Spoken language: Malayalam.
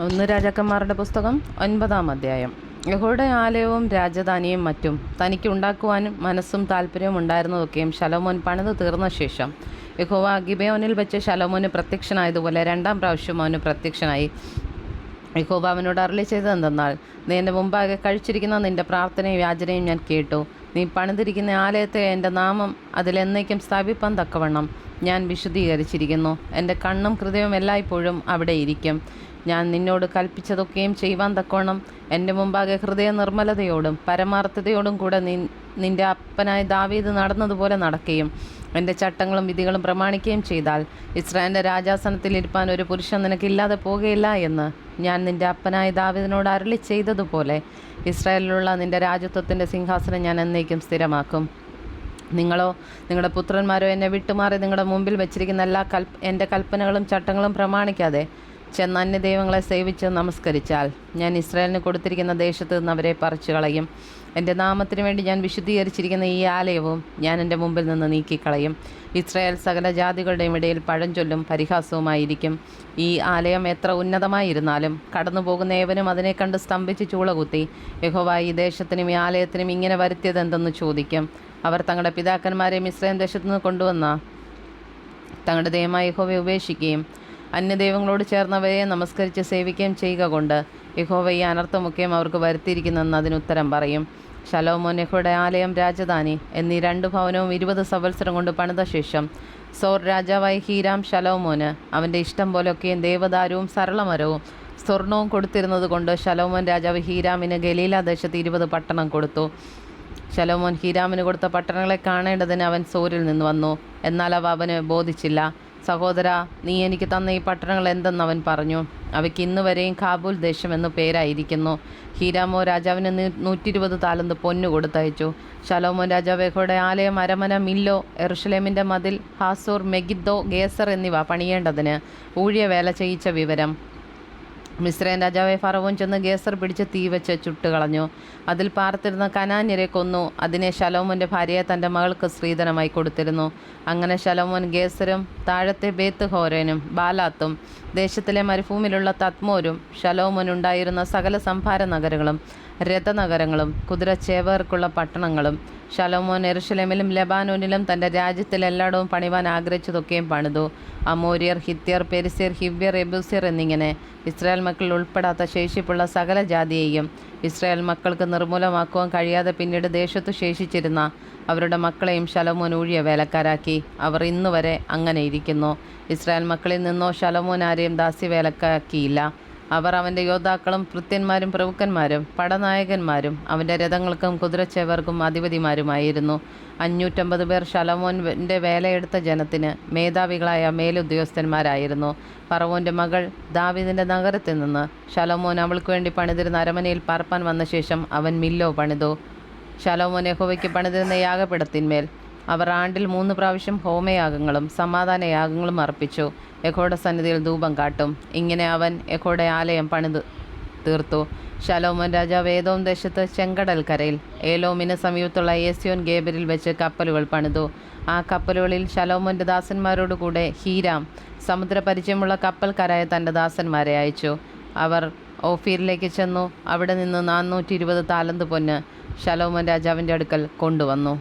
ഒന്ന് രാജാക്കന്മാരുടെ പുസ്തകം 9-ാം അധ്യായം. യഹോവയുടെ ആലയവും രാജധാനിയും മറ്റും തനിക്ക് ഉണ്ടാക്കുവാനും മനസ്സും താല്പര്യവും ഉണ്ടായിരുന്നതൊക്കെയും ശലോമോൻ പണിതു തീർന്ന ശേഷം യഹോവ ഗിബെയോനിൽ വെച്ച് ശലോമോന് പ്രത്യക്ഷനായതുപോലെ 2-ാം പ്രാവശ്യം അവന് പ്രത്യക്ഷനായി. യഹോവ അവനോട് അരുളി ചെയ്തതെന്തെന്നാൽ, നീ എൻ്റെ മുമ്പാകെ കഴിച്ചിരിക്കുന്ന നിൻ്റെ പ്രാർത്ഥനയും യാചനയും ഞാൻ കേട്ടു. നീ പണിതിരിക്കുന്ന ആലയത്തെ എൻ്റെ നാമം അതിലെന്നേക്കും സ്ഥാപിപ്പാൻ തക്കവണ്ണം ഞാൻ വിശുദ്ധീകരിച്ചിരിക്കുന്നു. എൻ്റെ കണ്ണും ഹൃദയവും എല്ലായ്പ്പോഴും അവിടെ ഇരിക്കും. ഞാൻ നിന്നോട് കൽപ്പിച്ചതൊക്കെയും ചെയ്യുവാൻ തക്കവണ്ണം എൻ്റെ മുമ്പാകെ ഹൃദയ നിർമ്മലതയോടും പരമാർത്ഥതയോടും കൂടെ നിൻ്റെ അപ്പനായ ദാവീദ് നടന്നതുപോലെ നടക്കുകയും എൻ്റെ ചട്ടങ്ങളും വിധികളും പ്രമാണിക്കുകയും ചെയ്താൽ ഇസ്രായേലിൻ്റെ രാജാസനത്തിൽ ഇരിപ്പാൻ ഒരു പുരുഷൻ നിനക്കില്ലാതെ പോകുകയില്ല എന്ന് ഞാൻ നിൻ്റെ അപ്പനായ ദാവീദിനോട് അരുളി ചെയ്തതുപോലെ ഇസ്രായേലിലുള്ള നിൻ്റെ രാജത്വത്തിൻ്റെ സിംഹാസനം ഞാൻ എന്നേക്കും സ്ഥിരമാക്കും. നിങ്ങളോ നിങ്ങളുടെ പുത്രന്മാരോ എന്നെ വിട്ടുമാറി നിങ്ങളുടെ മുമ്പിൽ വെച്ചിരിക്കുന്ന എല്ലാ എൻ്റെ കൽപ്പനകളും ചട്ടങ്ങളും പ്രമാണിക്കാതെ ചെന്ന് അന്യദൈവങ്ങളെ സേവിച്ച് നമസ്കരിച്ചാൽ ഞാൻ ഇസ്രായേലിന് കൊടുത്തിരിക്കുന്ന ദേശത്ത് നിന്ന് അവരെ പറിച്ചു കളയും. എൻ്റെ നാമത്തിന് വേണ്ടി ഞാൻ വിശുദ്ധീകരിച്ചിരിക്കുന്ന ഈ ആലയവും ഞാൻ എൻ്റെ മുമ്പിൽ നിന്ന് നീക്കിക്കളയും. ഇസ്രായേൽ സകല ജാതികളുടെയും ഇടയിൽ പഴഞ്ചൊല്ലും പരിഹാസവുമായിരിക്കും. ഈ ആലയം എത്ര ഉന്നതമായിരുന്നാലും കടന്നു പോകുന്ന ഏവനും അതിനെ കണ്ട് സ്തംഭിച്ച് ചൂളകുത്തി, യഹോവ ഈ ദേശത്തിനും ഈ ആലയത്തിനും ഇങ്ങനെ വരുത്തിയതെന്തെന്ന് ചോദിക്കും. അവർ തങ്ങളുടെ പിതാക്കന്മാരെ മിസ്രയീം ദേശത്തു നിന്ന് കൊണ്ടുവന്ന തങ്ങളുടെ ദൈവമായ യഹോവയെ ഉപേക്ഷിക്കുകയും അന്യദൈവങ്ങളോട് ചേർന്നവയെ നമസ്കരിച്ച് സേവിക്കുകയും ചെയ്യുക കൊണ്ട് യഹോവ ഈ അനർത്ഥമൊക്കെയും അവർക്ക് വരുത്തിയിരിക്കുന്നെന്ന് അതിനുത്തരം പറയും. ശലോമോൻ യഹോവയുടെ ആലയം, രാജധാനി എന്നീ 2 ഭവനവും 20 സംവത്സരം കൊണ്ട് പണിത ശേഷം സോർ രാജാവായ ഹീരാം ശലോമോന് അവൻ്റെ ഇഷ്ടം പോലെയൊക്കെയും ദേവദാരുവും സരളമരവും സ്വർണവും കൊടുത്തിരുന്നത് കൊണ്ട് ശലോമോൻ രാജാവ് ഹീരാമിന് ഗലീല ദേശത്ത് 20 പട്ടണം കൊടുത്തു. ശലോമോൻ ഹീരാമിന് കൊടുത്ത പട്ടണങ്ങളെ കാണേണ്ടതിന് അവൻ സോരിൽ നിന്ന് വന്നു. എന്നാൽ അവ അവന് ബോധിച്ചില്ല. സഹോദര, നീ എനിക്ക് തന്ന ഈ പട്ടണങ്ങൾ എന്തെന്ന് അവൻ പറഞ്ഞു. അവയ്ക്ക് ഇന്ന് വരെയും കാബൂൽ ദേശം എന്നു പേരായിരിക്കുന്നു. ഹീരാമോ രാജാവിന് 120 താലന്ത് പൊന്നു കൊടുത്തയച്ചു. ശലോമോൻ രാജാവ് യഹോവയുടെ ആലയം, അരമന, മില്ലോ, യെരൂശലേമിൻ്റെ മതിൽ, ഹാസോർ, മെഗിദ്ദോ, ഗേസർ എന്നിവ പണിയേണ്ടതിന് ഊഴിയവേല ചെയ്യിച്ച വിവരം മിസ്രയീം രാജാവെ ഫറവോൻ ചെന്ന് ഗേസർ പിടിച്ച് തീ വെച്ച് ചുട്ടുകളഞ്ഞു. അതിൽ പാർത്തിരുന്ന കനാന്യരെ കൊന്നു. അതിനെ ശലോമോൻ്റെ ഭാര്യയെ തൻ്റെ മകൾക്ക് സ്ത്രീധനമായി കൊടുത്തിരുന്നു. അങ്ങനെ ശലോമോൻ ഗേസരും താഴത്തെ ബേത്ത് ഹോരനും ബാലാത്തും ദേശത്തിലെ മരുഭൂമിയിലുള്ള തദ്മോരും ശലോമോനുണ്ടായിരുന്ന സകല സംഭാര നഗരങ്ങളും രഥനഗരങ്ങളും കുതിരച്ചേവകർക്കുള്ള പട്ടണങ്ങളും ശലോമോൻ യെരൂശലേമിലും ലെബാനോനിലും തൻ്റെ രാജ്യത്തിലെല്ലായിടവും പണിവാൻ ആഗ്രഹിച്ചതൊക്കെയും പണിതു. അമോര്യർ, ഹിത്യർ, പെരിസ്യർ, ഹിവ്യർ, യെബൂസ്യർ എന്നിങ്ങനെ ഇസ്രായേൽ മക്കളിൽ ഉൾപ്പെടാത്ത ശേഷിപ്പുള്ള സകല ജാതിയെയും ഇസ്രായേൽ മക്കൾക്ക് നിർമൂലമാക്കുവാൻ കഴിയാതെ പിന്നീട് ദേശത്തു ശേഷിച്ചിരുന്ന അവരുടെ മക്കളെയും ശലോമോൻ ഊഴിയ വേലക്കാരാക്കി. അവർ ഇന്നുവരെ അങ്ങനെ ഇരിക്കുന്നു. ഇസ്രായേൽ മക്കളിൽ നിന്നോ ശലോമോൻ ആരെയും ദാസ്യവേലക്കാക്കിയില്ല. അവർ അവൻ്റെ യോദ്ധാക്കളും ഭൃത്യന്മാരും പ്രഭുക്കന്മാരും പടനായകന്മാരും അവൻ്റെ രഥങ്ങൾക്കും കുതിരച്ചേവർക്കും അധിപതിമാരുമായിരുന്നു. 550 പേർ ശലോമോൻ്റെ വേലയെടുത്ത ജനത്തിന് മേധാവികളായ മേലുദ്യോഗസ്ഥന്മാരായിരുന്നു. ഫറവോൻ്റെ മകൾ ദാവീദിൻ്റെ നഗരത്തിൽ നിന്ന് ശലോമോൻ അവൾക്ക് വേണ്ടി പണിതിരുന്ന അരമനയിൽ പാർപ്പാൻ വന്ന ശേഷം അവൻ മില്ലോ പണിതു. ശലോമോൻ യഹോവയ്ക്ക് പണിതിരുന്ന യാഗപീഠത്തിന്മേൽ അവർ ആണ്ടിൽ 3 പ്രാവശ്യം ഹോമയാഗങ്ങളും സമാധാനയാഗങ്ങളും അർപ്പിച്ചു. യഹോവയുടെ സന്നിധിയിൽ ധൂപം കാട്ടും. ഇങ്ങനെ അവൻ യഹോവയുടെ ആലയം പണിതു തീർത്തു. ശലോമോൻ രാജാവ് ഏദോം ദേശത്ത് ചെങ്കടൽ കരയിൽ ഏലോമിന് സമീപത്തുള്ള എസ്യോൻ ഗേബരിൽ വെച്ച് കപ്പലുകൾ പണിതു. ആ കപ്പലുകളിൽ ശലോമോൻ്റെ ദാസന്മാരോടുകൂടെ ഹീരാം സമുദ്രപരിചയമുള്ള കപ്പൽക്കാരായ തൻ്റെ ദാസന്മാരെ അയച്ചു. അവർ ഓഫീറിലേക്ക് ചെന്നു. അവിടെ നിന്ന് 420 താലന്ത് പൊന്ന് ശലോമോൻ രാജാവിൻ്റെ അടുക്കൽ കൊണ്ടുവന്നു.